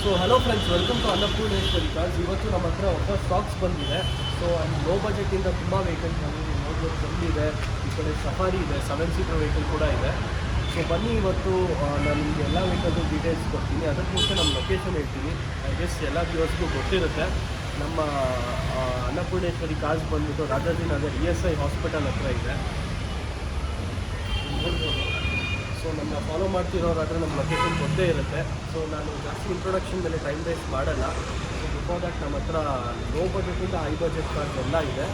So hello friends, welcome to Annapoorneshwari cars. ಇವತ್ತು ನಮ್ಮ ಹತ್ರ ಹೊಸ ಸ್ಟಾಕ್ಸ್ ಬಂದಿದೆ. ಸೊ ಲೋ ಬಜೆಟಿಂದ ತುಂಬ ವೆಹಿಕಲ್ಸ್ ಬಂದಿದೆ. ನೋಡ್ಬೋದು, ಬಂದಿದೆ. ಈ ಕಡೆ ಸಫಾರಿ ಇದೆ, 7 ಸೀಟರ್ ವೆಹಿಕಲ್ ಕೂಡ ಇದೆ. ಸೊ ಬನ್ನಿ, ಇವತ್ತು ನಾನು ನಿಮಗೆ ಎಲ್ಲ ವೆಹಿಕಲ್ದು ಡೀಟೇಲ್ಸ್ ಕೊಡ್ತೀನಿ. ಅದಕ್ಕೆ ಮುಂಚೆ ನಮ್ಮ ಲೊಕೇಶನ್ ಹೇಳ್ತೀನಿ. ಐ ಗೆಸ್ ಎಲ್ಲ ವ್ಯೂವರ್ಸ್ಗೂ ಗೊತ್ತಿರುತ್ತೆ. ನಮ್ಮ ಅನ್ನಪೂರ್ಣೇಶ್ವರಿ ಕಾರ್ಸ್ ಬಂದುಬಿಟ್ಟು ರಾಜಾಜಿನಗರ್ ESI ಹಾಸ್ಪಿಟಲ್ ಹತ್ರ ಇದೆ. ನೋಡ್ಬೋದು. ಸೊ ನಮ್ಮ ಫಾಲೋ ಮಾಡ್ತಿರೋರಾದರೆ ನಮ್ಮ ಲೊಕೇಶನ್ ಗೊತ್ತೇ ಇರುತ್ತೆ. ಸೊ ನಾನು ಜಾಸ್ತಿ ಇಂಟ್ರೊಡಕ್ಷನ್ ಮೇಲೆ ಟೈಮ್ ವೇಸ್ಟ್ ಮಾಡಲ್ಲ. ಸೊ ಬಿಫೋರ್ ದಟ್ ನಮ್ಮ ಹತ್ರ ಲೋ ಬಜೆಟಿಂದ ಹೈ ಬಜೆಟ್ ಕಾರ್ಸ್ ಎಲ್ಲ ಇದೆ.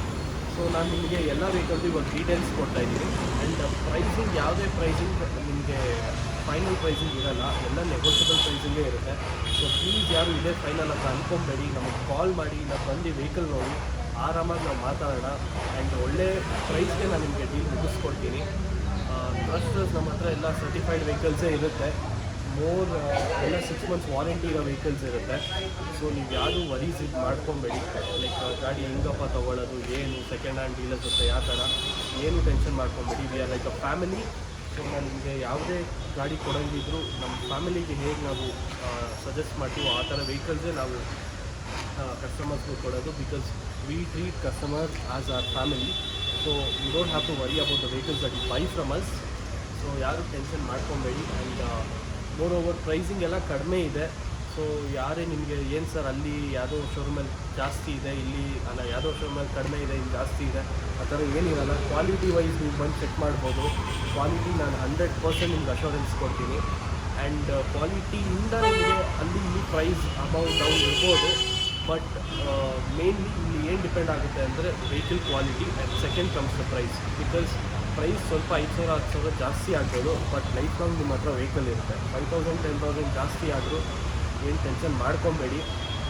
ಸೊ ನಾನು ನಿಮಗೆ ಎಲ್ಲ ವೆಹಿಕಲ್ದು ಇವಾಗ ಡೀಟೇಲ್ಸ್ ಕೊಡ್ತಾಯಿದ್ದೀನಿ. ಆ್ಯಂಡ್ ಪ್ರೈಸಿಂಗ್, ಯಾವುದೇ ಪ್ರೈಸಿಂಗ್ ನಿಮಗೆ ಫೈನಲ್ ಪ್ರೈಸಿಂಗ್ ಇರೋಲ್ಲ, ಎಲ್ಲ ನೆಗೋಷಿಯಬಲ್ ಪ್ರೈಸಿಂಗೇ ಇರುತ್ತೆ. ಸೊ ಪ್ಲೀಸ್ ಯಾರು ಇದೇ ಫೈನಲ್ ಅಂತ ಅಂದ್ಕೊಂಬೇಡಿ. ನಮಗೆ ಕಾಲ್ ಮಾಡಿ, ನಾವು ಬಂದು ವೆಹಿಕಲ್ ನೋಡಿ ಆರಾಮಾಗಿ ನಾವು ಮಾತಾಡೋಣ. ಆ್ಯಂಡ್ ಒಳ್ಳೆ ಪ್ರೈಸ್ಗೆ ನಾನು ನಿಮಗೆ ಡೀಲ್ ಮುಗಿಸ್ಕೊಡ್ತೀನಿ. ಟ್ರಸ್ಟರ್ಸ್ ನಮ್ಮ ಹತ್ರ ಎಲ್ಲ ಸರ್ಟಿಫೈಡ್ ವೆಹಿಕಲ್ಸೇ ಇರುತ್ತೆ. ಎಲ್ಲ 6 months ವಾರಂಟಿ ಇರೋ ವೆಹಿಕಲ್ಸ್ ಇರುತ್ತೆ. ಸೊ ನೀವು ಯಾರೂ ವರೀಸ್ ಇದು ಮಾಡ್ಕೊಬೇಡಿ. ಲೈಕ್ ಗಾಡಿ ಹೆಂಗಪ್ಪ ತೊಗೊಳ್ಳೋದು, ಏನು ಸೆಕೆಂಡ್ ಹ್ಯಾಂಡ್ ಡೀಲರ್ಸ್ ಜೊತೆ ಯಾವ ಥರ ಏನು ಟೆನ್ಷನ್ ಮಾಡ್ಕೊಬೇಡಿ. We are like a family. So ನಾನು ನಿಮಗೆ ಯಾವುದೇ ಗಾಡಿ ಕೊಡೋಂಗಿದ್ರು ನಮ್ಮ ಫ್ಯಾಮಿಲಿಗೆ ಹೇಗೆ ನಾವು ಸಜೆಸ್ಟ್ ಮಾಡ್ತೀವೋ ಆ ಥರ ವೆಹಿಕಲ್ಸೇ ನಾವು ಕಸ್ಟಮರ್ಸ್ಗೆ ಕೊಡೋದು. Because we treat customers as our family. So you don't have to worry about the vehicles that you buy from us. So ಯಾರು ಟೆನ್ಷನ್ ಮಾಡ್ಕೊಬೇಡಿ. ಆ್ಯಂಡ್ ಮೋರ್ ಓವರ್ ಪ್ರೈಸಿಂಗ್ ಎಲ್ಲ ಕಡಿಮೆ ಇದೆ. ಸೊ ಯಾರೇ ನಿಮಗೆ ಏನು ಸರ್ ಅಲ್ಲಿ ಯಾವುದೋ ಶೋರೂಮಲ್ಲಿ ಜಾಸ್ತಿ ಇದೆ, ಇಲ್ಲಿ ಅಲ್ಲ ಯಾವುದೋ ಶೋರೂಮಲ್ಲಿ ಕಡಿಮೆ ಇದೆ, ಇಲ್ಲಿ ಜಾಸ್ತಿ ಇದೆ, ಆ ಥರ ಏನಿರಲ್ಲ. ಕ್ವಾಲಿಟಿ ವೈಸ್ ನೀವು ಬಂದು ಚೆಕ್ ಮಾಡ್ಬೋದು. ಕ್ವಾಲಿಟಿ ನಾನು 100% ನಿಮ್ಗೆ ಅಶೋರೆನ್ಸ್ ಕೊಡ್ತೀನಿ. ಆ್ಯಂಡ್ ಕ್ವಾಲಿಟಿಯಿಂದ ನಿಮಗೆ ಅಲ್ಲಿ ಇಲ್ಲಿ ಪ್ರೈಸ್ ಅಬೌಟ್ ಡೌನ್ ಇರ್ಬೋದು. ಬಟ್ ಮೇನ್ಲಿ ಇಲ್ಲಿ ಏನು ಡಿಪೆಂಡ್ ಆಗುತ್ತೆ ಅಂದರೆ vehicle quality. And second comes the price. Because price ಸ್ವಲ್ಪ 5,000-10,000 ಜಾಸ್ತಿ ಆಗ್ಬೋದು. ಬಟ್ ಲೈಫ್ ಲಾಂಗ್ ನಿಮ್ಮ ಹತ್ರ ವೆಹಿಕಲ್ ಇರುತ್ತೆ. 5,000-10,000 ಜಾಸ್ತಿ ಆದರೂ ಏನು ಟೆನ್ಷನ್ ಮಾಡ್ಕೊಬೇಡಿ.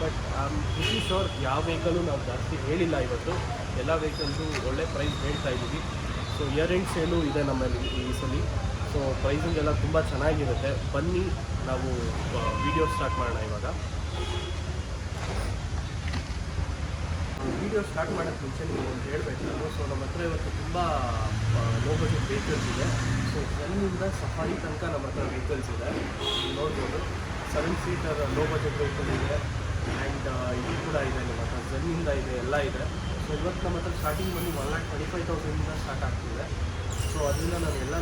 But I am pretty sure ಯಾವ ವೆಹಿಕಲು ನಾವು ಜಾಸ್ತಿ ಹೇಳಿಲ್ಲ ಇವತ್ತು. ಎಲ್ಲ ವೆಹಿಕಲ್ಸು ಒಳ್ಳೆ ಪ್ರೈಸ್ ಹೇಳ್ತಾ ಇದ್ದೀವಿ. ಸೊ ಇಯರ್ ಎಂಡ್ ಸೇಲು ಇದೆ ನಮ್ಮಲ್ಲಿ ಈ ಸಲ. ಸೊ ಪ್ರೈಸಿಂಗ್ ಎಲ್ಲ ತುಂಬ ಚೆನ್ನಾಗಿರುತ್ತೆ. ಬನ್ನಿ ನಾವು ವಿಡಿಯೋ ಸ್ಟಾರ್ಟ್ ಮಾಡೋಣ ಇವಾಗ. ವಿಡಿಯೋ ಸ್ಟಾರ್ಟ್ ಮಾಡೋಕ್ಕೆ ಮುಂಚೆ ನೀವು ಒಂದು ಹೇಳಬೇಕು ನಾನು. ಸೊ ನಮ್ಮ ಹತ್ರ ಇವತ್ತು ತುಂಬ ಲೋ ಬಜೆಟ್ ವೆಹಿಕಲ್ಸ್ ಇದೆ. ಸೊ ಜನ್ನಿಂದ ಸಫಾರಿ ತನಕ ನಮ್ಮ ಹತ್ರ ವೆಹಿಕಲ್ಸ್ ಇದೆ. ನೋಡ್ಬೋದು, 7 ಸೀಟರ್ ಲೋ ಬಜೆಟ್ ವೆಹಿಕಲ್ ಇದೆ. ಆ್ಯಂಡ್ ಇದು ಕೂಡ ಇದೆ ನಮ್ಮ ಹತ್ರ, ಜನ್ನಿಂದ ಇದೆ, ಎಲ್ಲ ಇದೆ. ಸೊ ಇವತ್ತು ನಮ್ಮ ಹತ್ರ ಸ್ಟಾರ್ಟಿಂಗ್ ಬಂದು 1,25,000 ಸ್ಟಾರ್ಟ್ ಆಗ್ತಿದೆ. ಸೊ ಅದರಿಂದ ನಾನು ಎಲ್ಲ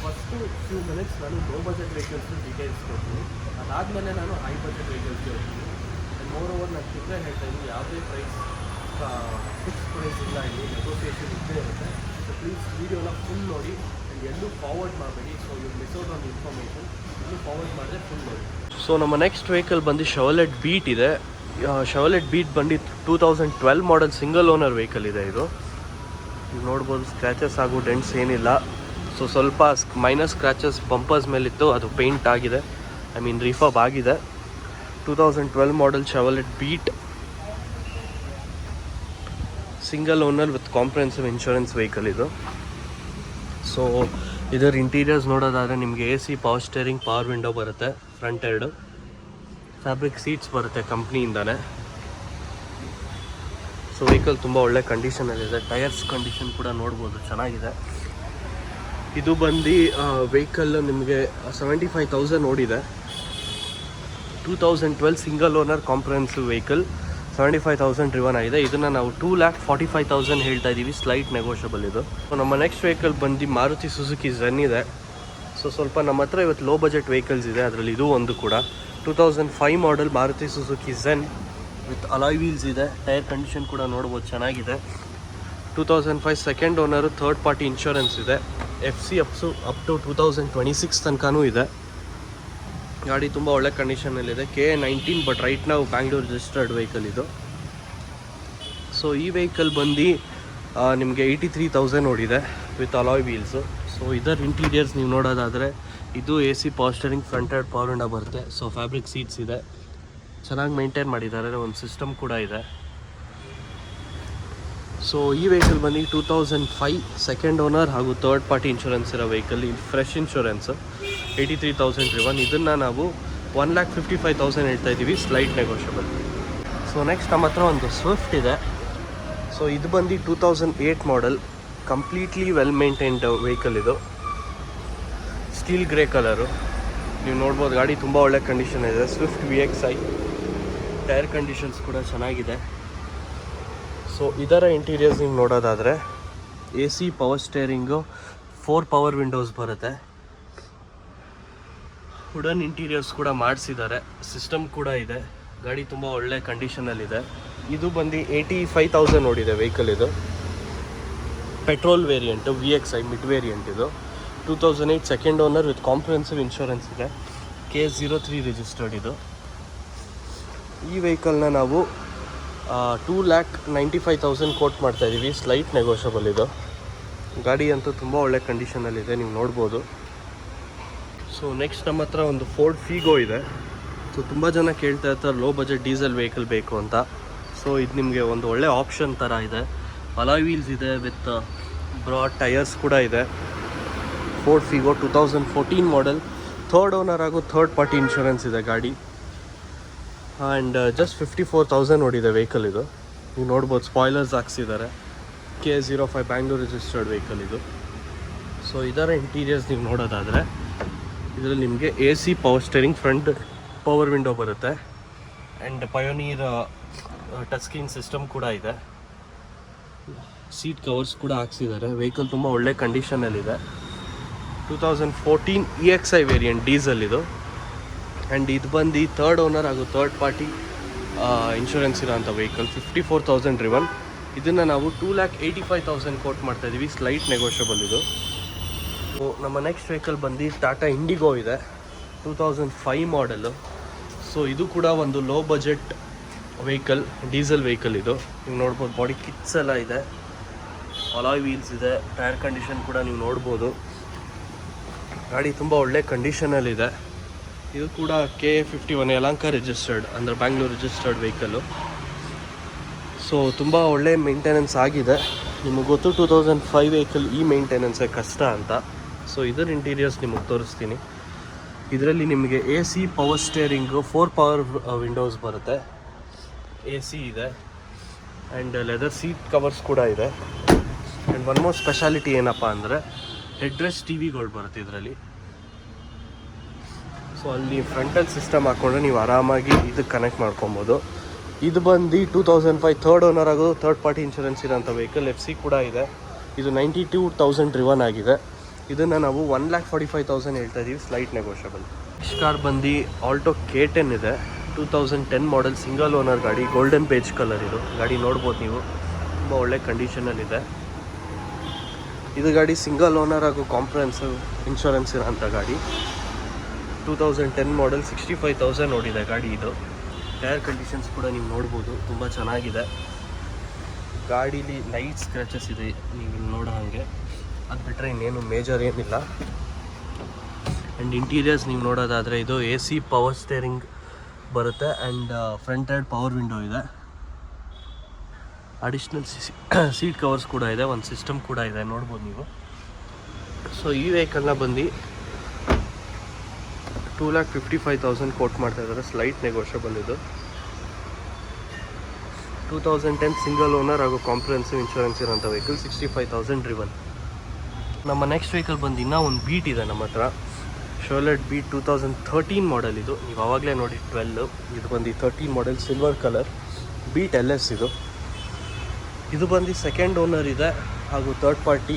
ಫಸ್ಟು ಫ್ಯೂ ಮಿನಿಟ್ಸ್ ನಾನು ಲೋ ಬಜೆಟ್ ವೆಹಿಕಲ್ಸ್ದು ಡೀಟೇಲ್ಸ್ ಕೊಡ್ತೀನಿ. ಅದಾದಮೇಲೆ ನಾನು ಹೈ ಬಜೆಟ್ ವೆಹಿಕಲ್ಸ್ಗೆ ಹೋಗ್ತೀನಿ. ಆ್ಯಂಡ್ ಮೋರ್ ಓವರ್ ನಾನು ತಿಂದರೆ ಹೇಳ್ತಾ ಇದ್ದೀನಿ, ಯಾವುದೇ ಪ್ರೈಸ್ ಫಿಕ್ಸ್ ಪ್ರೈಸ್ ಇಲ್ಲ, ಇಲ್ಲಿ ನೆಗೋಸಿಯೇಷನ್ ಇದ್ದೇ ಇರುತ್ತೆ. ಸೊ ಪ್ಲೀಸ್ ವೀಡಿಯೋನ ಫುಲ್ ನೋಡಿ. ಆ್ಯಂಡ್ ಎಲ್ಲೂ ಫಾರ್ವರ್ಡ್ ಮಾಡಬೇಡಿ. So you miss out on information. ಎಲ್ಲೂ ಫಾರ್ವರ್ಡ್ ಮಾಡಿದ್ರೆ ಫುಲ್ ನೋಡಿ. ಸೊ ನಮ್ಮ ನೆಕ್ಸ್ಟ್ ವೆಹಿಕಲ್ ಬಂದು ಶವಲೆಟ್ ಬೀಟ್ ಇದೆ. ಶವಲೆಟ್ ಬೀಟ್ ಬಂದು 2012 ಮಾಡೆಲ್ ಸಿಂಗಲ್ ಓನರ್ ವೆಹಿಕಲ್ ಇದೆ. ಇದು ನೋಡ್ಬೋದು, ಸ್ಕ್ರ್ಯಾಚಸ್ ಹಾಗೂ ಡೆಂಟ್ಸ್ ಏನಿಲ್ಲ. ಸೊ ಸ್ವಲ್ಪ ಮೈನರ್ ಸ್ಕ್ರ್ಯಾಚಸ್ ಬಂಪರ್ಸ್ ಮೇಲಿತ್ತು, ಅದು ಪೇಂಟ್ ಆಗಿದೆ. ಐ ಮೀನ್ ರಿಫರ್ಬ್ ಆಗಿದೆ. 2012 model Chevrolet Beat, single owner with comprehensive insurance vehicle ಇದು. ಸೊ ಇದರ ಇಂಟೀರಿಯರ್ಸ್ ನೋಡೋದಾದರೆ ನಿಮಗೆ AC, power steering, power window ಬರುತ್ತೆ. ಫ್ರಂಟ್ 2 ಫ್ಯಾಬ್ರಿಕ್ ಸೀಟ್ಸ್ ಬರುತ್ತೆ ಕಂಪ್ನಿಯಿಂದಾನೆ. ಸೊ ವೆಹಿಕಲ್ ತುಂಬ ಒಳ್ಳೆ ಕಂಡೀಷನಲ್ಲಿದೆ. ಟೈರ್ಸ್ ಕಂಡೀಷನ್ ಕೂಡ ನೋಡ್ಬೋದು, ಚೆನ್ನಾಗಿದೆ. ಇದು ಬಂದು ವೆಹಿಕಲ್ ನಿಮಗೆ 75,000 ಓಡಿದೆ. 2012 single owner comprehensive vehicle, 75,000 driven ಆಗಿದೆ. ಇದನ್ನು ನಾವು 2,45,000 ಹೇಳ್ತಾ ಇದ್ದೀವಿ. ಸ್ಲೈಟ್ ನೆಗೋಷಿಯಬಲ್ ಇದು. ಸೊ ನಮ್ಮ ನೆಕ್ಸ್ಟ್ ವೆಹಿಕಲ್ ಬಂದು ಮಾರುತಿ ಸುಜುಕಿ ಝೆನ್ ಇದೆ. ಸೊ ಸ್ವಲ್ಪ ನಮ್ಮ ಹತ್ರ ಇವತ್ತು ಲೋ ಬಜೆಟ್ ವೆಹಿಕಲ್ಸ್ ಇದೆ, ಅದರಲ್ಲಿ ಇದು ಒಂದು ಕೂಡ. 2005 model Maruti Suzuki Zen with alloy wheels ಇದೆ. ಟೈರ್ ಕಂಡೀಷನ್ ಕೂಡ ನೋಡ್ಬೋದು, ಚೆನ್ನಾಗಿದೆ. 2005 second owner, third party insurance ಇದೆ. FC ಅಪ್ ಟು 2026 ತನಕನೂ ಇದೆ. ಗಾಡಿ ತುಂಬ ಒಳ್ಳೆ ಕಂಡೀಷನಲ್ಲಿದೆ. KA19, ಬಟ್ ರೈಟ್ ನಾವು ಬ್ಯಾಂಗ್ಳೂರ್ ರಿಜಿಸ್ಟರ್ಡ್ ವೆಹಿಕಲ್ ಇದು. ಸೊ ಈ ವೆಹಿಕಲ್ ಬಂದು ನಿಮಗೆ 83,000 ಓಡಿದೆ ವಿತ್ ಅಲಾಯ್ ವೀಲ್ಸು. ಸೊ ಇದರ ಇಂಟೀರಿಯರ್ಸ್ ನೀವು ನೋಡೋದಾದರೆ ಇದು AC, power steering, front 2 power window ಬರುತ್ತೆ. ಸೊ ಫ್ಯಾಬ್ರಿಕ್ ಸೀಟ್ಸ್ ಇದೆ, ಚೆನ್ನಾಗಿ ಮೇಂಟೈನ್ ಮಾಡಿದ್ದಾರೆ. ಒಂದು ಸಿಸ್ಟಮ್ ಕೂಡ ಇದೆ. ಸೊ ಈ ವೆಹಿಕಲ್ ಬಂದು 2005 ಸೆಕೆಂಡ್ ಓನರ್ ಹಾಗೂ ಥರ್ಡ್ ಪಾರ್ಟಿ ಇನ್ಶೂರೆನ್ಸ್ ಇರೋ ವೆಹಿಕಲ್. ಇದು ಫ್ರೆಶ್ ಇನ್ಶೂರೆನ್ಸು, 83,000 ಡ್ರಿವನ್. ಇದನ್ನು ನಾವು 1,55,000 ಹೇಳ್ತಾ ಇದ್ದೀವಿ, ಸ್ಲೈಟ್ ನೆಗೋಷಿಯಬಲ್. ಸೊ ನೆಕ್ಸ್ಟ್ ನಮ್ಮ ಹತ್ರ ಒಂದು ಸ್ವಿಫ್ಟ್ ಇದೆ. ಸೊ ಇದು ಬಂದು 2008 model, completely well maintained vehicle ಇದು. Steel grey colour. ನೀವು ನೋಡ್ಬೋದು ಗಾಡಿ ತುಂಬ ಒಳ್ಳೆ ಕಂಡೀಷನ್ ಇದೆ. Swift VXi. ಟೈರ್ ಕಂಡೀಷನ್ಸ್ ಕೂಡ ಚೆನ್ನಾಗಿದೆ. ಸೊ ಇದರ ಇಂಟೀರಿಯರ್ಸ್ ನೀವು ನೋಡೋದಾದರೆ AC power steering, 4 power windows ಬರುತ್ತೆ. ವುಡನ್ ಇಂಟೀರಿಯರ್ಸ್ ಕೂಡ ಮಾಡಿಸಿದ್ದಾರೆ. ಸಿಸ್ಟಮ್ ಕೂಡ ಇದೆ. ಗಾಡಿ ತುಂಬ ಒಳ್ಳೆ ಕಂಡೀಷನಲ್ಲಿದೆ. ಇದು ಬಂದು 85,000 ನೋಡಿದೆ ವೆಹಿಕಲ್. ಇದು petrol variant VXi mid variant. ಇದು 2008 second owner with comprehensive insurance ಇದೆ. K03 registered. ಇದು ಈ ವೆಹಿಕಲ್ನ ನಾವು 2,95,000 ಕೋಟ್ ಮಾಡ್ತಾಯಿದ್ದೀವಿ. Slight negotiable. ಇದು ಗಾಡಿ ಅಂತೂ ತುಂಬ ಒಳ್ಳೆ ಕಂಡೀಷನಲ್ಲಿದೆ, ನೀವು ನೋಡ್ಬೋದು. ಸೊ ನೆಕ್ಸ್ಟ್ ನಮ್ಮ ಹತ್ರ ಒಂದು ಫೋರ್ಡ್ ಫೀಗೋ ಇದೆ. ಸೊ ತುಂಬ ಜನ ಕೇಳ್ತಾ ಇರ್ತಾರೆ ಲೋ ಬಜೆಟ್ ಡೀಸೆಲ್ ವೆಹಿಕಲ್ ಬೇಕು ಅಂತ. ಸೊ ಇದು ನಿಮಗೆ ಒಂದು ಒಳ್ಳೆ ಆಪ್ಷನ್ ಥರ ಇದೆ. ಅಲಾಯ್ ವೀಲ್ಸ್ ಇದೆ ವಿತ್ ಬ್ರಾಡ್ ಟೈರ್ಸ್ ಕೂಡ ಇದೆ. Ford Figo 2014 model, third owner ಹಾಗೂ ಥರ್ಡ್ ಪಾರ್ಟಿ ಇನ್ಶೂರೆನ್ಸ್ ಇದೆ ಗಾಡಿ. ಆ್ಯಂಡ್ ಜಸ್ಟ್ 54,000 ನೋಡಿದೆ ವೆಹಿಕಲ್. ಇದು ನೀವು ನೋಡ್ಬೋದು, ಸ್ಪಾಯ್ಲರ್ಸ್ ಹಾಕ್ಸಿದ್ದಾರೆ. K05 ಬ್ಯಾಂಗ್ಳೂರ್ ರಿಜಿಸ್ಟರ್ಡ್ ವೆಹಿಕಲ್ ಇದು. ಸೊ ಇದರ ಇಂಟೀರಿಯರ್ಸ್ ನೀವು ನೋಡೋದಾದರೆ ಇದರಲ್ಲಿ ನಿಮಗೆ AC power steering, front power window ಬರುತ್ತೆ. And Pioneer touch screen system ಕೂಡ ಇದೆ. ಸೀಟ್ ಕವರ್ಸ್ ಕೂಡ ಹಾಕ್ಸಿದ್ದಾರೆ. ವೆಹಿಕಲ್ ತುಂಬ ಒಳ್ಳೆ ಕಂಡೀಷನಲ್ಲಿದೆ. 2014 EXi ವೇರಿಯಂಟ್ ಡೀಸೆಲ್ ಇದು. ಆ್ಯಂಡ್ ಇದು ಬಂದು ಥರ್ಡ್ ಓನರ್ ಹಾಗೂ ಥರ್ಡ್ ಪಾರ್ಟಿ ಇನ್ಶೂರೆನ್ಸ್ ಇರೋಂಥ ವೆಹಿಕಲ್. 54,000 ಡ್ರಿವನ್. ಇದನ್ನು ನಾವು 2,85,000 ಕೋಟ್ ಮಾಡ್ತಾಯಿದ್ದೀವಿ. Slight negotiable. ಇದು ನಮ್ಮ ನೆಕ್ಸ್ಟ್ ವೆಹಿಕಲ್ ಬಂದು ಟಾಟಾ ಇಂಡಿಗೋ ಇದೆ. 2005 ಮಾಡೆಲ್ಲು. ಸೊ ಇದು ಕೂಡ ಒಂದು low budget vehicle, diesel vehicle. ಇದು ನೀವು ನೋಡ್ಬೋದು, ಬಾಡಿ ಕಿಟ್ಸ್ ಎಲ್ಲ ಇದೆ, ಅಲಾಯ್ ವೀಲ್ಸ್ ಇದೆ, ಟೈರ್ ಕಂಡೀಷನ್ ಕೂಡ ನೀವು ನೋಡ್ಬೋದು. ಗಾಡಿ ತುಂಬ ಒಳ್ಳೆ ಕಂಡೀಷನಲ್ಲಿದೆ. ಇದು ಕೂಡ K51 ಯಲಹಂಕ ರಿಜಿಸ್ಟರ್ಡ್, ಅಂದರೆ ಬ್ಯಾಂಗ್ಳೂರ್ ರಿಜಿಸ್ಟರ್ಡ್ ವೆಹಿಕಲ್ಲು. ಸೊ ತುಂಬ ಒಳ್ಳೆ ಮೇಂಟೆನೆನ್ಸ್ ಆಗಿದೆ. ನಿಮಗೆ ಗೊತ್ತು 2005 ವೆಹಿಕಲ್ ಈ ಮೇಂಟೆನೆನ್ಸೇ ಕಷ್ಟ ಅಂತ. ಸೊ ಇದರ ಇಂಟೀರಿಯರ್ಸ್ ನಿಮಗೆ ತೋರಿಸ್ತೀನಿ. ಇದರಲ್ಲಿ ನಿಮಗೆ AC power steering, 4 power windows ಬರುತ್ತೆ. AC ಇದೆ. ಆ್ಯಂಡ್ ಲೆದರ್ ಸೀಟ್ ಕವರ್ಸ್ ಕೂಡ ಇದೆ. ಆ್ಯಂಡ್ ಒನ್ ಮೋರ್ ಸ್ಪೆಷಾಲಿಟಿ ಏನಪ್ಪ ಅಂದರೆ ಹೆಡ್ರೆಸ್ಟ್ TVಗಳು ಬರುತ್ತೆ ಇದರಲ್ಲಿ. ಸೊ ಅಲ್ಲಿ ಫ್ರಂಟಲ್ ಸಿಸ್ಟಮ್ ಹಾಕ್ಕೊಂಡ್ರೆ ನೀವು ಆರಾಮಾಗಿ ಇದಕ್ಕೆ ಕನೆಕ್ಟ್ ಮಾಡ್ಕೊಬೋದು. ಇದು ಬಂದು 2005 ಥರ್ಡ್ ಓನರ್ ಹಾಗೂ ಥರ್ಡ್ ಪಾರ್ಟಿ ಇನ್ಶೂರೆನ್ಸ್ ಇರೋಂಥ ವೆಹಿಕಲ್. FC ಕೂಡ ಇದೆ. ಇದು 92,000 ಡ್ರಿವನ್ ಆಗಿದೆ. ಇದನ್ನು ನಾವು 1,45,000 ಹೇಳ್ತಾ ಇದ್ದೀವಿ. Slight negotiable. ನೆಕ್ಸ್ಟ್ ಕಾರ್ ಬಂದು ಆಲ್ಟೋ K10 ಇದೆ. 2010 ಮಾಡೆಲ್, ಸಿಂಗಲ್ ಓನರ್ ಗಾಡಿ, ಗೋಲ್ಡನ್ ಪೇಜ್ ಕಲರ್. ಇದು ಗಾಡಿ ನೋಡ್ಬೋದು ನೀವು, ತುಂಬ ಒಳ್ಳೆ ಕಂಡೀಷನಲ್ಲಿದೆ. ಇದು ಗಾಡಿ ಸಿಂಗಲ್ ಓನರ್ ಹಾಗೂ ಕಾಂಪ್ರಿಹೆನ್ಸಿವ್ ಇನ್ಶೂರೆನ್ಸ್ ಇರೋಂಥ ಗಾಡಿ. 2010 ಮಾಡೆಲ್, 65,000 ನೋಡಿದೆ ಗಾಡಿ. ಇದು ಟೈರ್ ಕಂಡೀಷನ್ಸ್ ಕೂಡ ನೀವು ನೋಡ್ಬೋದು, ತುಂಬ ಚೆನ್ನಾಗಿದೆ. ಗಾಡೀಲಿ ಲೈಟ್ ಸ್ಕ್ರ್ಯಾಚಸ್ ಇದೆ ನೀವು ಇಲ್ಲಿ ನೋಡೋ ಹಾಗೆ. ಅದು ಬಿಟ್ಟರೆ ಇನ್ನೇನು ಮೇಜರ್ ಏನಿಲ್ಲ. ಆ್ಯಂಡ್ ಇಂಟೀರಿಯರ್ಸ್ ನೀವು ನೋಡೋದಾದರೆ ಇದು AC ಪವರ್ ಸ್ಟೇರಿಂಗ್ ಬರುತ್ತೆ. And front side power window ಇದೆ. ಅಡಿಷ್ನಲ್ ಸೀಟ್ ಕವರ್ಸ್ ಕೂಡ ಇದೆ. ಒಂದು ಸಿಸ್ಟಮ್ ಕೂಡ ಇದೆ, ನೋಡ್ಬೋದು ನೀವು. ಸೊ ಈ ವೆಹಿಕಲ್ನ ಬಂದು 2,55,000 ಕೋಟ್ ಮಾಡ್ತಾ ಇದ್ದಾರೆ. Slight negotiable. ಇದು 2010 ಸಿಂಗಲ್ ಓನರ್ ಹಾಗೂ ಕಾಂಪ್ರಿಹೆನ್ಸಿವ್ ಇನ್ಶೂರೆನ್ಸ್ ಇರೋಂಥ ವೆಹಿಕಲ್. 65,000 ಡ್ರಿವನ್. ನಮ್ಮ ನೆಕ್ಸ್ಟ್ ವೆಹಿಕಲ್ ಬಂದು ಇನ್ನೂ ಒಂದು ಬೀಟ್ ಇದೆ ನಮ್ಮ ಹತ್ರ. Chevrolet Beat 2013 model. ಇದು ನೀವು ಆವಾಗಲೇ ನೋಡಿ 12. ಇದು ಬಂದು 13 model, silver colour Beat LS. ಇದು ಬಂದು ಸೆಕೆಂಡ್ ಓನರ್ ಇದೆ ಹಾಗೂ ಥರ್ಡ್ ಪಾರ್ಟಿ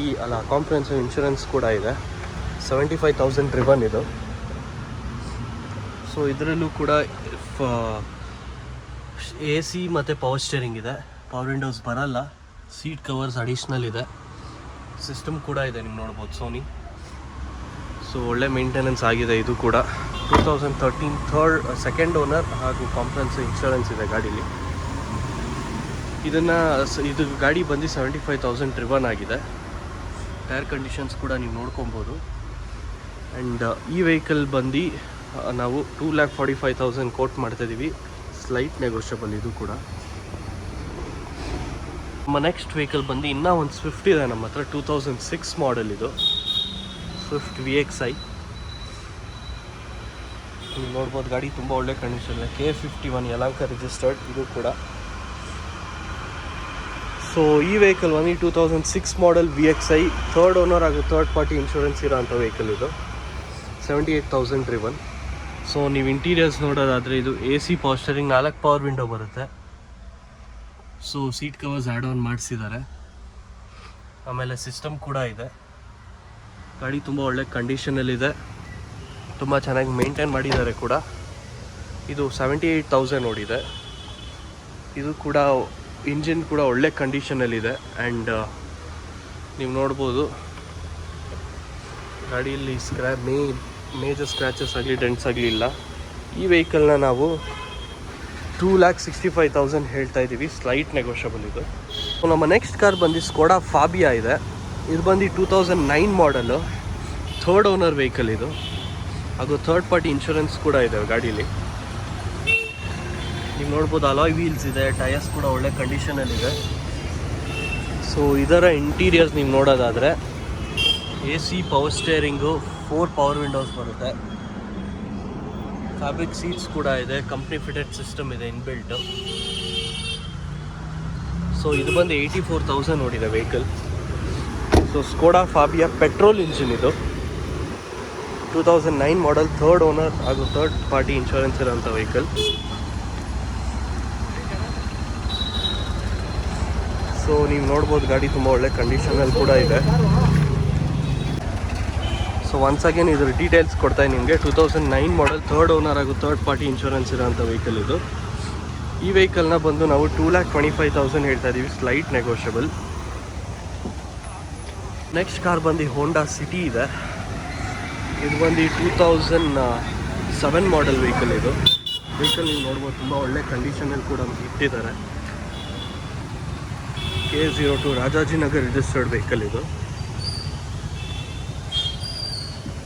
ಕಾಂಪ್ರಿಹೆನ್ಸಿವ್ ಇನ್ಶೂರೆನ್ಸ್ ಕೂಡ ಇದೆ. 75,000 ಡ್ರಿವನ್. ಇದು ಸೊ ಇದರಲ್ಲೂ ಕೂಡ AC ಮತ್ತು ಪವರ್ ಸ್ಟೇರಿಂಗ್ ಇದೆ. ಪವರ್ ವಿಂಡೋಸ್ ಬರಲ್ಲ. ಸೀಟ್ ಕವರ್ಸ್ ಅಡಿಷ್ನಲ್ ಇದೆ. ಸಿಸ್ಟಮ್ ಕೂಡ ಇದೆ, ನೀವು ನೋಡ್ಬೋದು, ಸೋನಿ. ಸೊ ಒಳ್ಳೆ ಮೇಂಟೆನೆನ್ಸ್ ಆಗಿದೆ. ಇದು ಕೂಡ 2013 ಸೆಕೆಂಡ್ ಓನರ್ ಹಾಗೂ ಕಾಂಪ್ರಿಹೆನ್ಸಿವ್ ಇನ್ಶೂರೆನ್ಸ್ ಇದೆ ಗಾಡೀಲಿ. ಇದು ಗಾಡಿ ಬಂದು 75,000 ಡ್ರಿವನ್ ಆಗಿದೆ. ಟೈರ್ ಕಂಡೀಷನ್ಸ್ ಕೂಡ ನೀವು ನೋಡ್ಕೊಬೋದು. ಆ್ಯಂಡ್ ಈ ವೆಹಿಕಲ್ ಬಂದು ನಾವು 2,45,000 ಕೋಟ್ ಮಾಡ್ತಾಯಿದ್ದೀವಿ. Slight negotiable. ಇದು ಕೂಡ ನಮ್ಮ ನೆಕ್ಸ್ಟ್ ವೆಹಿಕಲ್ ಬಂದು ಇನ್ನೂ ಒಂದು ಸ್ವಿಫ್ಟ್ ಇದೆ ನಮ್ಮ ಹತ್ರ. 2006 ಮಾಡೆಲ್. ಇದು ಸ್ವಿಫ್ಟ್ VXi. ನೀವು ನೋಡ್ಬೋದು, ಗಾಡಿ ತುಂಬ ಒಳ್ಳೆ ಕಂಡೀಷನ್ ಇದೆ. K51 Yelahanka registered. ಇದು ಕೂಡ. ಸೊ ಈ ವೆಹಿಕಲ್ ಒಂದು 2006 ಮಾಡೆಲ್ VXi, ಥರ್ಡ್ ಓನರ್ ಹಾಗೂ ಥರ್ಡ್ ಪಾರ್ಟಿ ಇನ್ಶೂರೆನ್ಸ್ ಇರೋ ಅಂಥ ವೆಹಿಕಲ್. ಇದು 78,000 ಡ್ರಿವನ್. ಸೊ ನೀವು ಇಂಟೀರಿಯರ್ಸ್ ನೋಡೋದಾದರೆ ಇದು A C power steering, 4 power window ಬರುತ್ತೆ. So seat covers add on ಮಾಡಿಸಿದ್ದಾರೆ. ಆಮೇಲೆ ಸಿಸ್ಟಮ್ ಕೂಡ ಇದೆ. ಗಾಡಿ ತುಂಬ ಒಳ್ಳೆ ಕಂಡೀಷನಲ್ಲಿದೆ, ತುಂಬ ಚೆನ್ನಾಗಿ ಮೇಂಟೈನ್ ಮಾಡಿದ್ದಾರೆ ಕೂಡ. ಇದು 78,000 ಓಡಿದೆ. ಇದು ಕೂಡ ಇಂಜಿನ್ ಕೂಡ ಒಳ್ಳೆ ಕಂಡೀಷನಲ್ಲಿದೆ. ಆ್ಯಂಡ್ ನೀವು ನೋಡ್ಬೋದು ಗಾಡಿಯಲ್ಲಿ ಮೇಜರ್ ಸ್ಕ್ರ್ಯಾಚಸ್ ಆಗಲಿ ಡೆಂಟ್ಸ್ ಆಗಲಿ ಇಲ್ಲ. ಈ ವೆಹಿಕಲ್ನ ನಾವು 2,65,000 ಹೇಳ್ತಾ ಇದ್ದೀವಿ, ಸ್ಲೈಟ್ ನೆಗೋಷಿಯಬಲ್ ಇದು. ಸೊ ನಮ್ಮ ನೆಕ್ಸ್ಟ್ ಕಾರ್ ಬಂದು ಸ್ಕೋಡಾ ಫಾಬಿಯಾ ಇದೆ. ಇದು ಬಂದು 2009 ಮಾಡಲು, 3rd ಓನರ್ ವೆಹಿಕಲ್ ಇದು. ಹಾಗೂ ಥರ್ಡ್ ಪಾರ್ಟಿ ಇನ್ಶೂರೆನ್ಸ್ ಕೂಡ ಇದೆ ಗಾಡೀಲಿ. ನೀವು ನೋಡ್ಬೋದು ಅಲಾಯ್ ವೀಲ್ಸ್ ಇದೆ, ಟಯರ್ಸ್ ಕೂಡ ಒಳ್ಳೆ ಕಂಡೀಷನಲ್ಲಿದೆ. ಸೊ ಇದರ ಇಂಟೀರಿಯರ್ಸ್ ನೀವು ನೋಡೋದಾದರೆ A C power steering, 4 power windows ಬರುತ್ತೆ. ಫ್ಯಾಬ್ರಿಕ್ ಸೀಟ್ಸ್ ಕೂಡ ಇದೆ, ಕಂಪ್ನಿ ಫಿಟೆಡ್ ಸಿಸ್ಟಮ್ ಇದೆ ಇನ್ಬಿಲ್ಟು. ಸೊ ಇದು ಬಂದು 84,000 ನೋಡಿದೆ vehicle. So Skoda Fabia petrol engine ಇದು, 2009 ಮಾಡಲ್, 3rd ಓನರ್ ಹಾಗೂ ಥರ್ಡ್ ಪಾರ್ಟಿ ಇನ್ಶೂರೆನ್ಸ್ ಇರೋಂಥ ವೆಹಿಕಲ್. ಸೊ ನೀವು ನೋಡ್ಬೋದು ಗಾಡಿ ತುಂಬ ಒಳ್ಳೆ ಕಂಡೀಷನಲ್ಲಿ ಕೂಡ ಇದೆ. ಸೊ ಒನ್ಸ್ ಅಗೇನ್ ಇದ್ರ ಡೀಟೇಲ್ಸ್ ಕೊಡ್ತಾಯಿ ನಿಮಗೆ. 2009 ಮಾಡಲ್, 3rd ಓನರ್ ಹಾಗೂ ಥರ್ಡ್ ಪಾರ್ಟಿ ಇನ್ಶೂರೆನ್ಸ್ ಇರೋಂಥ ವೆಹಿಕಲ್ ಇದು. ಈ ವೆಹಿಕಲ್ನ ಬಂದು ನಾವು 2,25,000 ಹೇಳ್ತಾ ಇದ್ದೀವಿ, ಸ್ಲೈಟ್ ನೆಗೋಷಿಯಬಲ್. ನೆಕ್ಸ್ಟ್ ಕಾರ್ ಬಂದು ಹೋಂಡಾ ಸಿಟಿ ಇದೆ. ಇದು ಬಂದು 2007 ಮಾಡಲ್ ವೆಹಿಕಲ್ ಇದು. ವೆಹಿಕಲ್ ನೀವು ನೋಡ್ಬೋದು ತುಂಬ ಒಳ್ಳೆ ಕಂಡೀಷನಲ್ಲಿ ಕೂಡ ಇಟ್ಟಿದ್ದಾರೆ. K02 ರಾಜಾಜಿನಗರ್ ರಿಜಿಸ್ಟರ್ಡ್ ವೆಹಿಕಲ್ ಇದು.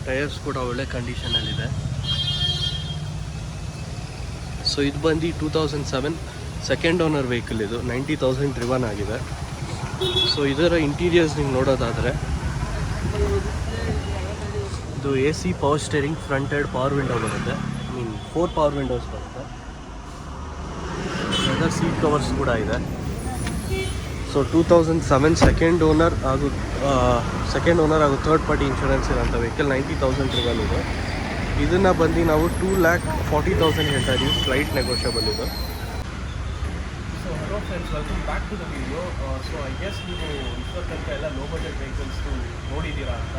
ಟಯರ್ಸ್ ಕೂಡ ಒಳ್ಳೆ ಕಂಡೀಷನಲ್ಲಿದೆ. ಸೊ ಇದು ಬಂದು 2007 ಸೆಕೆಂಡ್ ಓನರ್ ವೆಹಿಕಲ್ ಇದು, 90,000 ಡ್ರಿವನ್ ಆಗಿದೆ. ಸೊ ಇದರ ಇಂಟೀರಿಯರ್ಸ್ ನೀವು ನೋಡೋದಾದರೆ ಇದು ಎ ಸಿ ಪವರ್ ಸ್ಟೇರಿಂಗ್, ಫ್ರಂಟೆಡ್ ಪವರ್ ವಿಂಡೋ ಬರುತ್ತೆ. 4 ಪವರ್ ವಿಂಡೋಸ್ ಬರುತ್ತೆ. ಲೆದರ್ ಸೀಟ್ ಕವರ್ಸ್ ಕೂಡ ಇದೆ. ಸೊ 2007 ಸೆಕೆಂಡ್ ಓನರ್ ಹಾಗೂ ಥರ್ಡ್ ಪಾರ್ಟಿ ಇನ್ಶೂರೆನ್ಸ್ ಇರೋಂಥ ವೆಹಿಕಲ್, 90,000 ಡ್ರಿವನ್ ಇದೆ. ಇದನ್ನು ಬಂದು ನಾವು 2,40,000 ಹೇಳ್ತಾ ಇದ್ದೀವಿ, ಸ್ಲೈಟ್ ನೆಗೋಷಿಯಬಲ್ ಇದು. So hello friends, welcome back to the video. So I guess ನೀವು ಇಷ್ಟೋ ತನಕ ಎಲ್ಲ ಲೋ ಬಜೆಟ್ ವೆಹಿಕಲ್ಸ್ದು ನೋಡಿದ್ದೀರಾ ಅಂತ.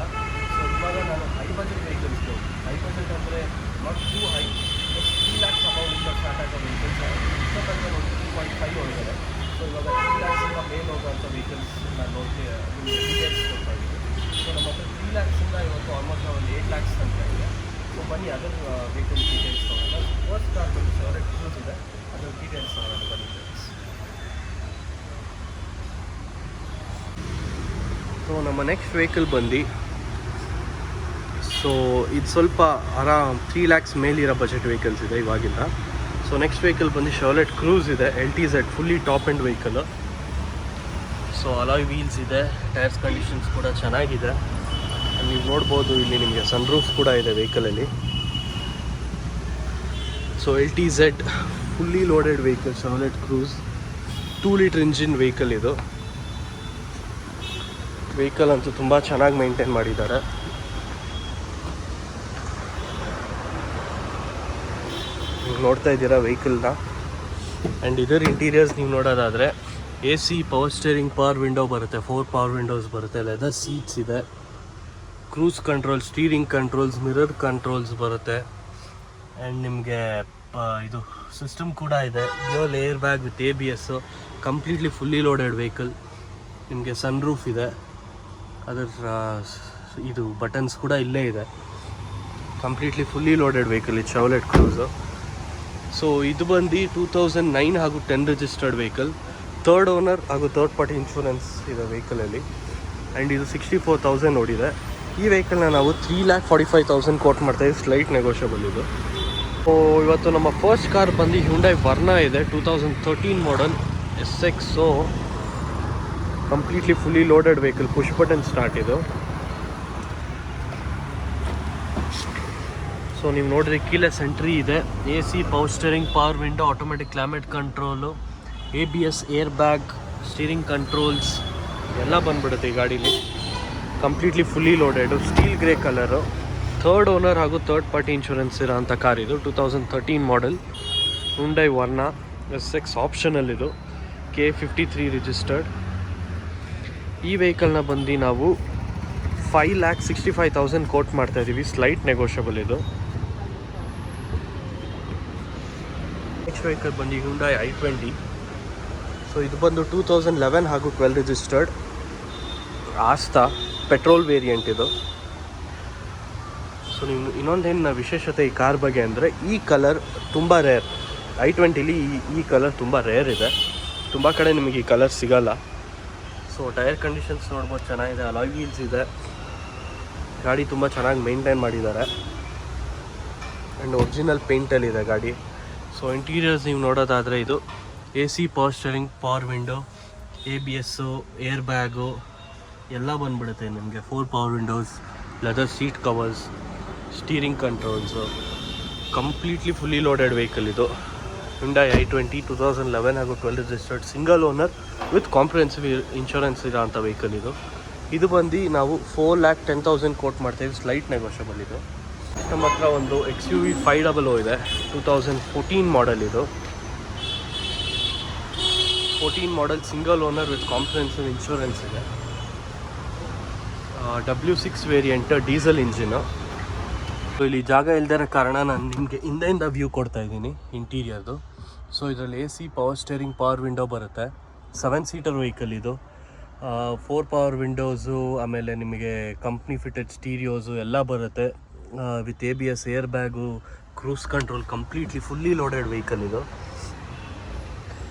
ಸೊ ಇವಾಗ ನಾನು ಹೈ ಬಜೆಟ್ ವೆಹಿಕಲ್ಸ್ದು, ಹೈ ಬಜೆಟ್ ಅಂದರೆ not too high, just 3 lakhs ಅಬೌವಿಂದ ಸ್ಟಾರ್ಟ್ ಆಗೋ ವೆಹಿಕಲ್ಸ್ ಇಷ್ಟೋ ತನಕ ನೋಡಿ 2.5 ಒಳಗಡೆ. ಸೊ ಇವಾಗ 3 lakhs ಮೇಲೆ ಹೋಗುವಂಥ ವೆಹಿಕಲ್ಸ್ ನಾನು ನೋಡ್ತೀವಿ, ಡೀಟೇಲ್ಸ್ ಕೊಡ್ತಾ ಇದ್ದೀನಿ. ಸೊ ನಮ್ಮ ಹತ್ರ 3 lakhs ಇವತ್ತು ಆಲ್ಮೋಸ್ಟ್ ಒಂದು 8 lakhs ತನಕ ಇದೆ. ಸೊ ಬನ್ನಿ ಅದರ ವೆಹಿಕಲ್ ಡೀಟೇಲ್ಸ್ ತೊಗೊಳ್ಳೋಣ. ಫಸ್ಟ್ ಕಾರ್ ಬಂದು Chevrolet Cruze ಇದೆ, ಅದರ ಡೀಟೇಲ್ಸ್ ತೊಗೊಳ್ಳೋಣ ಬನ್ನಿ ಫ್ರೆಂಡ್ಸ್. ಸೊ ನಮ್ಮ ನೆಕ್ಸ್ಟ್ ವೆಹಿಕಲ್ ಬಂದು, ಸೊ ಇದು ಸ್ವಲ್ಪ 3 lakhs ಮೇಲಿರೋ ಬಜೆಟ್ ವೆಹಿಕಲ್ಸ್ ಇದೆ ಇವಾಗಿಲ್ಲ. ಸೊ ನೆಕ್ಸ್ಟ್ ವೆಹಿಕಲ್ ಬಂದು Chevrolet Cruze ಇದೆ, LTZ, fully top end vehicle. So alloy wheels ಇದೆ, ಟೈರ್ಸ್ ಕಂಡೀಷನ್ಸ್ ಕೂಡ ಚೆನ್ನಾಗಿದೆ. ನೀವು ನೋಡ್ಬೋದು ಇಲ್ಲಿ ನಿಮಗೆ ಸನ್ರೂಫ್ ಕೂಡ ಇದೆ ವೆಹಿಕಲಲ್ಲಿ. So LTZ fully loaded vehicle, Chevrolet Cruze 2 litre engine vehicle ಇದು. ವೆಹಿಕಲ್ ಅಂತೂ ತುಂಬ ಚೆನ್ನಾಗಿ ಮೇಂಟೈನ್ ಮಾಡಿದ್ದಾರೆ. ನೀವು ನೋಡ್ತಾ ಇದ್ದೀರಾ ವೆಹಿಕಲ್ನ. ಆ್ಯಂಡ್ ಇದರ ಇಂಟೀರಿಯರ್ಸ್ ನೀವು ನೋಡೋದಾದರೆ A C power steering, power window ಬರುತ್ತೆ, 4 ಪವರ್ ವಿಂಡೋಸ್ ಬರುತ್ತೆ, ಲೆದರ್ ಸೀಟ್ಸ್ ಇದೆ, cruise control, steering controls, mirror controls ಬರುತ್ತೆ. ಆ್ಯಂಡ್ ನಿಮಗೆ ಇದು ಸಿಸ್ಟಮ್ ಕೂಡ ಇದೆ, dual air bag with ABS, completely fully loaded vehicle. ನಿಮಗೆ ಸನ್ರೂಫ್ ಇದೆ, ಅದರ ಇದು ಬಟನ್ಸ್ ಕೂಡ ಇಲ್ಲೇ ಇದೆ. ಕಂಪ್ಲೀಟ್ಲಿ ಫುಲ್ಲಿ ಲೋಡೆಡ್ ವೆಹಿಕಲ್ ಇದು Chevrolet Cruze. ಸೊ ಇದು ಬಂದು 2009 ಹಾಗೂ 10 ರಿಜಿಸ್ಟರ್ಡ್ ವೆಹಿಕಲ್, 3rd ಓನರ್ ಹಾಗೂ ಥರ್ಡ್ ಪಾರ್ಟಿ ಇನ್ಶೂರೆನ್ಸ್ ಇದೆ ವೆಹಿಕಲಲ್ಲಿ. ಆ್ಯಂಡ್ ಇದು 64,000 ನೋಡಿದೆ. ಈ ವೆಹಿಕಲ್ನ ನಾವು 3,45,000 ಕೋಟ್ ಮಾಡ್ತಾಯಿದ್ದೀವಿ, ಸ್ಲೈಟ್ ನೆಗೋಷಿಯಬಲ್ ಇದು. ಸೊ ಇವತ್ತು ನಮ್ಮ ಫಸ್ಟ್ ಕಾರ್ ಬಂದು Hyundai Verna ಇದೆ, 2013 model, SX. Completely fully loaded vehicle, push button start ಇದು. ಸೊ ನೀವು ನೋಡಿದ್ರೆ ಕೀಲೆಸ್ ಎಂಟ್ರಿ ಇದೆ, AC power steering, power window, automatic climate control, ABS, air bag, steering controls ಎಲ್ಲ ಬಂದ್ಬಿಡುತ್ತೆ ಈ ಗಾಡೀಲಿ. Completely fully loaded, steel grey colour. Third owner ಹಾಗೂ third party insurance ಇರೋಂಥ ಕಾರ್ ಇದು. 2013 ಮಾಡೆಲ್ ಹುಂಡೈ ವರ್ನಾ SX ಆಪ್ಷನಲ್ಲಿದು, K53 registered. ಈ ವೆಹಿಕಲ್ನ ಬಂದು ನಾವು 5,65,000 ಕೋಟ್ ಮಾಡ್ತಾಯಿದ್ದೀವಿ. ಸ್ಲೈಟ್ ನೆಗೋಷಿಯಬಲ್ ಇದು. ನೆಕ್ಸ್ಟ್ ವೆಹಿಕಲ್ ಬಂದು ಹುಂಡೈ i20. ಸೊ ಇದು ಬಂದು 2011 ಹಾಗೂ 12 ರಿಜಿಸ್ಟರ್ಡ್ ಆಸ್ತಾ ಪೆಟ್ರೋಲ್ ವೇರಿಯಂಟ್ ಇದು. ಸೊ ನೀವು ಇನ್ನೊಂದೇನು ವಿಶೇಷತೆ ಈ ಕಾರ್ ಬಗ್ಗೆ ಅಂದರೆ ಈ ಕಲರ್ ತುಂಬ ರೇರ್. i20ಲಿ ಈ ಕಲರ್ ತುಂಬ ರೇರ್ ಇದೆ. ತುಂಬ ಕಡೆ ನಿಮಗೆ ಈ ಕಲರ್ ಸಿಗೋಲ್ಲ. ಸೊ ಟೈರ್ ಕಂಡೀಷನ್ಸ್ ನೋಡ್ಬೋದು, ಚೆನ್ನಾಗಿದೆ. ಅಲಾಯ್ ವೀಲ್ಸ್ ಇದೆ. ಗಾಡಿ ತುಂಬ ಚೆನ್ನಾಗಿ ಮೇಂಟೈನ್ ಮಾಡಿದ್ದಾರೆ ಆ್ಯಂಡ್ ಒರಿಜಿನಲ್ ಪೇಂಟಲ್ಲಿದೆ ಗಾಡಿ. ಸೊ ಇಂಟೀರಿಯರ್ಸ್ ನೀವು ನೋಡೋದಾದರೆ ಇದು AC power steering, power window, ABS, air bag ಎಲ್ಲ ಬಂದ್ಬಿಡುತ್ತೆ ನಿಮಗೆ. 4 power Windows, leather seat covers, steering controls, completely fully loaded vehicle ಇದು. ಹುಂಡೈ i20 2011 ಹಾಗೂ 12 registered, single owner with comprehensive insurance ಇರೋ ಅಂಥ ವೆಹಿಕಲ್ ಇದು. ಇದು ಬಂದು ನಾವು 4,10,000 ಕೋಟ್ ಮಾಡ್ತೀವಿ. ಸ್ಲೈಟ್ ನೆಗೋಷಿಯಬಲ್ ಇದು. ನಮ್ಮ ಹತ್ರ ಒಂದು XUV 500 ಇದೆ. 2014 ಮಾಡೆಲ್ ಇದು. 14 model single owner with comprehensive insurance ಇದೆ. W6 variant diesel engine. So ಇಲ್ಲಿ ಜಾಗ ಇಲ್ದಿರೋ ಕಾರಣ ನಾನು ನಿಮಗೆ ಹಿಂದೆಯಿಂದ ವ್ಯೂ ಕೊಡ್ತಾ ಇದ್ದೀನಿ ಇಂಟೀರಿಯರ್ದು. ಸೊ ಇದರಲ್ಲಿ AC power steering, power window ಬರುತ್ತೆ. 7 ಸೀಟರ್ ವೆಹಿಕಲ್ ಇದು. 4 ಪವರ್ ವಿಂಡೋಸು, ಆಮೇಲೆ ನಿಮಗೆ ಕಂಪ್ನಿ ಫಿಟೆಡ್ ಸ್ಟೀರಿಯೋಸು ಎಲ್ಲ ಬರುತ್ತೆ with ABS, air bag, cruise control, completely fully loaded vehicle ಇದು.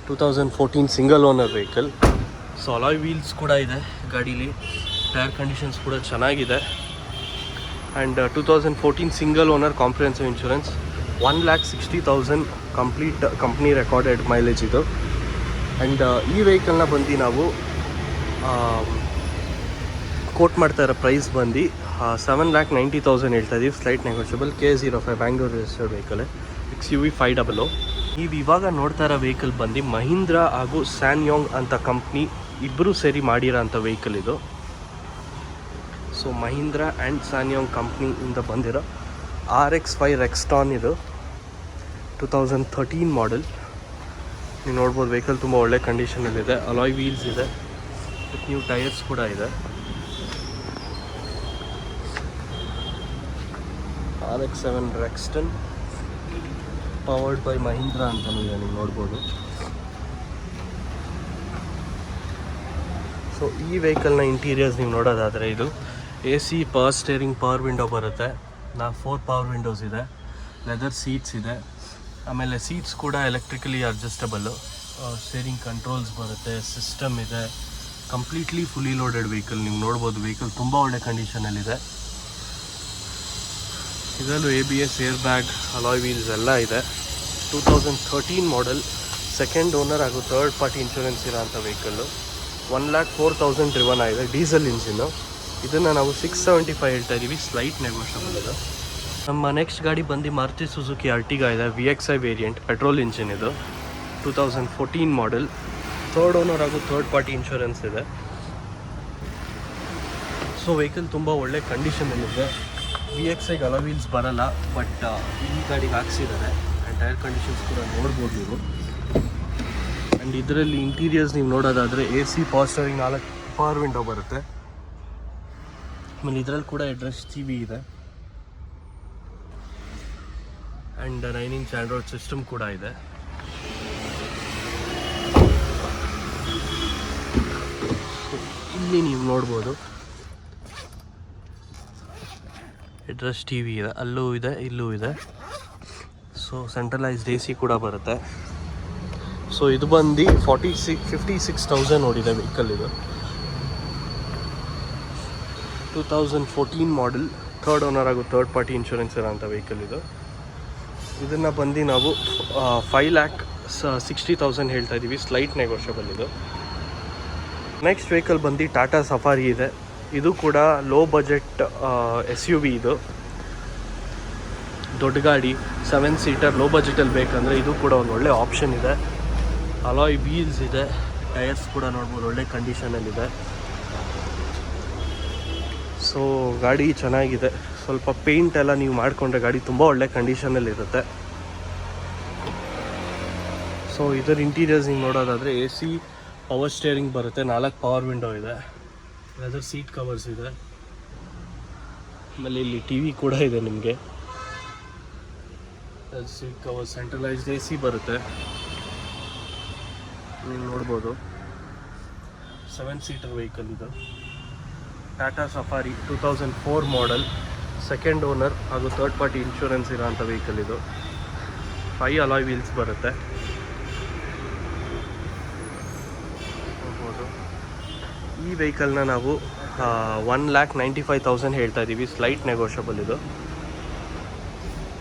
2014 single owner vehicle. So alloy wheels ಕೂಡ ಇದೆ ಗಾಡೀಲಿ. ಟೈರ್ ಕಂಡೀಷನ್ಸ್ ಕೂಡ ಚೆನ್ನಾಗಿದೆ. And 2014 single owner comprehensive insurance. 1,60,000 complete company recorded mileage ಇದು. ಆ್ಯಂಡ್ ಈ ವೆಹಿಕಲ್ನ ಬಂದು ನಾವು ಕೋಟ್ ಮಾಡ್ತಾ ಇರೋ ಪ್ರೈಸ್ ಬಂದು 7,90,000 ಹೇಳ್ತಾ ಇದ್ದೀವಿ. Slight negotiable. K05 Bangalore registered vehicle, XUV 500. ನೀವು ಇವಾಗ ನೋಡ್ತಾ ಇರೋ ವೆಹಿಕಲ್ ಬಂದು ಮಹೀಂದ್ರಾ ಹಾಗೂ ಸ್ಯಾನ್ಯೋಂಗ್ ಅಂತ ಕಂಪ್ನಿ ಇಬ್ಬರು ಸೇರಿ ಮಾಡಿರೋ ಅಂಥ ವೆಹಿಕಲ್ ಇದು. ಸೊ ಮಹೀಂದ್ರಾ ಆ್ಯಂಡ್ ಸ್ಯಾನ್ಯೋಂಗ್ ಕಂಪ್ನಿಯಿಂದ ಬಂದಿರೋ RX5 ರೆಕ್ಸ್ಟಾನ್ ಇದು. 2013 ಮಾಡೆಲ್. ನೀವು ನೋಡ್ಬೋದು ವೆಹಿಕಲ್ ತುಂಬ ಒಳ್ಳೆ ಕಂಡೀಷನಲ್ಲಿದೆ. ಅಲಾಯ್ ವೀಲ್ಸ್ ಇದೆ, ನ್ಯೂ ಟೈರ್ಸ್ ಕೂಡ ಇದೆ. RX7 ರೆಕ್ಸ್ಟನ್ ಪವರ್ಡ್ ಬೈ ಮಹೀಂದ್ರಾ ಅಂತಲೂ ಇದೆ, ನೀವು ನೋಡ್ಬೋದು. ಸೊ ಈ ವೆಹಿಕಲ್ನ ಇಂಟೀರಿಯರ್ಸ್ ನೀವು ನೋಡೋದಾದರೆ ಇದು AC power steering, power window ಬರುತ್ತೆ. 4 ಪವರ್ ವಿಂಡೋಸ್ ಇದೆ. ಲೆದರ್ ಸೀಟ್ಸ್ ಇದೆ. ಆಮೇಲೆ ಸೀಟ್ಸ್ ಕೂಡ ಎಲೆಕ್ಟ್ರಿಕಲಿ ಅಡ್ಜಸ್ಟಬಲ್ಲು. ಸ್ಟೇರಿಂಗ್ ಕಂಟ್ರೋಲ್ಸ್ ಬರುತ್ತೆ. ಸಿಸ್ಟಮ್ ಇದೆ. Completely fully loaded vehicle. ನೀವು ನೋಡ್ಬೋದು ವೆಹಿಕಲ್ ತುಂಬ ಒಳ್ಳೆ ಕಂಡೀಷನಲ್ಲಿದೆ. ಇದರಲ್ಲೂ ABS, air bag, alloy wheels ಎಲ್ಲ ಇದೆ. 2013 ಮಾಡೆಲ್, ಸೆಕೆಂಡ್ ಓನರ್ ಹಾಗೂ ಥರ್ಡ್ ಪಾರ್ಟಿ ಇನ್ಶೂರೆನ್ಸ್ ಇರೋ ಅಂಥ ವೆಹಿಕಲ್ಲು. 1,04,000 ಡ್ರಿವನ್ ಆಗಿದೆ. Diesel engine. ಇದನ್ನು ನಾವು 675 ಹೇಳ್ತಾ ಇದ್ದೀವಿ. ಸ್ಲೈಟ್ ನೆಗೋಷಿಯಬಲ್ ಇದೆ. ನಮ್ಮ ನೆಕ್ಸ್ಟ್ ಗಾಡಿ ಬಂದು ಮಾರುತಿ ಸುಜುಕಿ ಅರ್ಟಿಗಾ ಇದೆ. VXI ವೇರಿಯಂಟ್, ಪೆಟ್ರೋಲ್ ಇಂಜಿನ್ ಇದು. 2014 ಮಾಡೆಲ್, ಥರ್ಡ್ ಓನರ್ ಹಾಗೂ ಥರ್ಡ್ ಪಾರ್ಟಿ ಇನ್ಶೂರೆನ್ಸ್ ಇದೆ. ಸೊ ವೆಹಿಕಲ್ ತುಂಬ ಒಳ್ಳೆ ಕಂಡೀಷನಲ್ಲಿದೆ. VXIಗೆ ಅಲಾಯ್ ವೀಲ್ಸ್ ಬರೋಲ್ಲ, ಬಟ್ ಈ ಗಾಡಿಗೆ ಹಾಕ್ಸಿದ್ದಾರೆ. ಆ್ಯಂಡ್ ಟೈರ್ ಕಂಡೀಷನ್ಸ್ ಕೂಡ ನೋಡ್ಬೋದು ನೀವು. ಆ್ಯಂಡ್ ಇದರಲ್ಲಿ ಇಂಟೀರಿಯರ್ಸ್ ನೀವು ನೋಡೋದಾದರೆ AC power steering, 4 power window ಬರುತ್ತೆ. ಆಮೇಲೆ ಇದರಲ್ಲಿ ಕೂಡ ಅಡ್ರೆಸ್ TV ಇದೆ. ಆ್ಯಂಡ್ 9-inch ಆಂಡ್ರಾಯ್ಡ್ ಸಿಸ್ಟಮ್ ಕೂಡ ಇದೆ. ಇಲ್ಲಿ ನೀವು ನೋಡ್ಬೋದು ಅಡ್ರೆಸ್ TV ಇದೆ. ಅಲ್ಲೂ ಇದೆ, ಇಲ್ಲೂ ಇದೆ. ಸೊ ಸೆಂಟ್ರಲೈಸ್ಡ್ AC ಕೂಡ ಬರುತ್ತೆ. ಸೊ ಇದು ಬಂದು 56,000 ನೋಡಿದೆ ವೆಹಿಕಲ್ ಇದು. 2014 ಮಾಡೆಲ್, ಥರ್ಡ್ ಓನರ್ ಹಾಗೂ ಥರ್ಡ್ ಪಾರ್ಟಿ ಇನ್ಶೂರೆನ್ಸ್ ಇರೋಂಥ ವೆಹಿಕಲ್ ಇದು. ಇದನ್ನು ಬಂದು ನಾವು 5,60,000 ಹೇಳ್ತಾ ಇದ್ದೀವಿ. ಸ್ಲೈಟ್ ನೆಗೋಷಿಯಬಲ್ ಇದು. ನೆಕ್ಸ್ಟ್ ವೆಹಿಕಲ್ ಬಂದು ಟಾಟಾ ಸಫಾರಿ ಇದೆ. ಇದು ಕೂಡ ಲೋ ಬಜೆಟ್ SUV ಇದು. ದೊಡ್ಡ ಗಾಡಿ, 7 ಸೀಟರ್, ಲೋ ಬಜೆಟಲ್ಲಿ ಬೇಕಂದರೆ ಇದು ಕೂಡ ಒಂದು ಒಳ್ಳೆ ಆಪ್ಷನ್ ಇದೆ. ಅಲಾಯ್ ವೀಲ್ಸ್ ಇದೆ. ಟೈರ್ಸ್ ಕೂಡ ನೋಡ್ಬೋದು ಒಳ್ಳೆ ಕಂಡೀಷನಲ್ಲಿದೆ. ಸೊ ಗಾಡಿ ಚೆನ್ನಾಗಿದೆ. ಸೊ ಸ್ವಲ್ಪ ಪೇಂಟ್ ಎಲ್ಲ ನೀವು ಮಾಡಿಕೊಂಡ್ರೆ ಗಾಡಿ ತುಂಬ ಒಳ್ಳೆ ಕಂಡೀಷನಲ್ಲಿರುತ್ತೆ. ಸೊ ಇದರ ಇಂಟೀರಿಯರ್ಸ್ ಹಿಂಗೆ ನೋಡೋದಾದರೆ AC ಪವರ್ ಸ್ಟೇರಿಂಗ್ ಬರುತ್ತೆ, 4 ಪವರ್ ವಿಂಡೋ ಇದೆ, ಲೆದರ್ ಸೀಟ್ ಕವರ್ಸ್ ಇದೆ, ಆಮೇಲೆ ಇಲ್ಲಿ TV ಕೂಡ ಇದೆ ನಿಮಗೆ. ಸೀಟ್ ಕವರ್, ಸೆಂಟ್ರಲೈಸ್ಡ್ AC ಬರುತ್ತೆ, ನೀವು ನೋಡ್ಬೋದು. 7 ಸೀಟರ್ ವೆಹಿಕಲ್ ಇದು. Tata safari 2004 model, second owner ಹಾಗೂ ಥರ್ಡ್ ಪಾರ್ಟಿ ಇನ್ಶೂರೆನ್ಸ್ ಇರೋಂಥ ವೆಹಿಕಲ್ ಇದು. 5 ಅಲಾಯ್ ವೀಲ್ಸ್ ಬರುತ್ತೆ. ನೋಡ್ಬೋದು. ಈ ವೆಹಿಕಲ್ನ ನಾವು 1,95,000 ಹೇಳ್ತಾ ಇದ್ದೀವಿ, ಸ್ಲೈಟ್ ನೆಗೋಷಿಯಬಲ್ ಇದು.